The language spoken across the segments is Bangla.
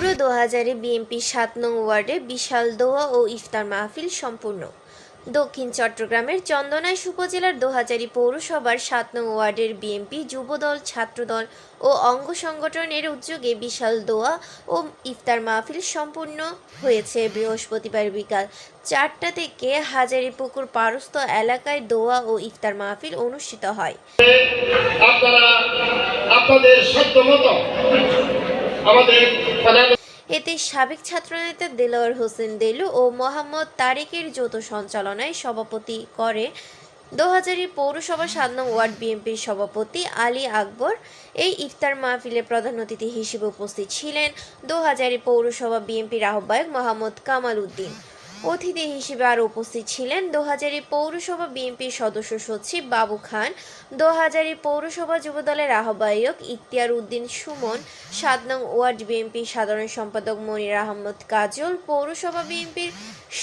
পৌর ২০০০-এ বিএনপি ৭ নং ওয়ার্ডে বিশাল দোয়া ও ইফতার মাহফিল সম্পূর্ণ। দক্ষিণ চট্টগ্রামের চন্দনাইশ উপজেলার ২০০০ পৌরসভার ৭ নং ওয়ার্ডের বিএনপি যুবদল, ছাত্রদল ও অঙ্গ সংগঠনের উদ্যোগে বিশাল দোয়া ও ইফতার মাহফিল সম্পূর্ণ হয়েছে। বৃহস্পতিবার বিকাল ৪টা থেকে হাজারীপুকুর পারস্থ এলাকায় দোয়া ও ইফতার মাহফিল অনুষ্ঠিত হয়। এতে সাবেক ছাত্রনেতা দেলোয়ার হোসেন দেলু ও মোহাম্মদ তারেকের যৌথ সঞ্চালনায় সভাপতি করে ২০০০ পৌরসভা ৭ নং ওয়ার্ড বিএনপির সভাপতি আলী আকবর। এই ইফতার মাহফিলে প্রধান অতিথি হিসেবে উপস্থিত ছিলেন ২০০০ পৌরসভা বিএনপির আহ্বায়ক মোহাম্মদ কামাল উদ্দিন। অতিথি হিসেবে আরও উপস্থিত ছিলেন ২০০০ পৌরসভা বিএনপির সদস্য সচিব বাবু খান, ২০০০ পৌরসভা যুবদলের আহ্বায়ক ইখতিয়ার উদ্দিন সুমন, ৭ নং ওয়ার্ড বিএনপির সাধারণ সম্পাদক মনির আহমদ কাজল, পৌরসভা বিএনপির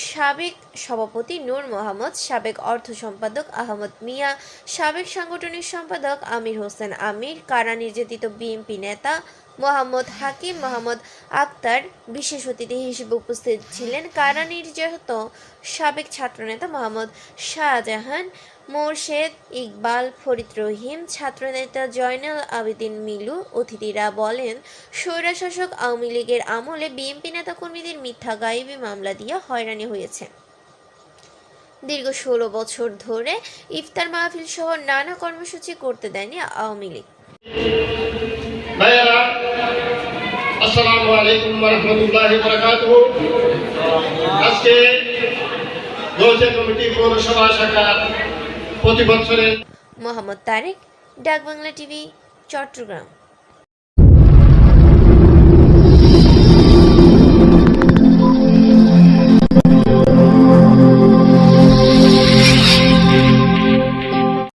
সাবেক সভাপতি নূর মোহাম্মদ, সাবেক অর্থ সম্পাদক আহমদ মিয়া, সাবেক সাংগঠনিক সম্পাদক আমির হোসেন আমির, কারা নির্যাতিত বিএনপি নেতা মোহাম্মদ হাকিম, মোহাম্মদ আক্তার। বিশেষ অতিথি হিসেবে উপস্থিত ছিলেন কারা নির্যাতিত সাবেক ছাত্রনেতা মোহাম্মদ শাহজাহান, মোরশেদ ইকবাল, ফরিদ রহিম, ছাত্রনেতা জয়নাল আবেদিন মিলু। অতিথিরা বলেন, স্বৈরশাসক আওয়ামী লীগের আমলে বিএনপি নেতাকর্মীদের মিথ্যা গায়েবী মামলা দিয়ে হয়রানি হয়েছে। দীর্ঘ ১৬ বছর ধরে ইফতার মাহফিল সহ নানা কর্মসূচি করতে দেয়নি আওয়ামী লীগ। আসসালামু আলাইকুম ওয়া রাহমাতুল্লাহি ওয়া বারাকাতুহু। আজকে দোজে কমিটি পৌরসভা শাখা প্রতি বছরের মোহাম্মদ তারেক, ডাক বাংলা টিভি, চট্টগ্রাম।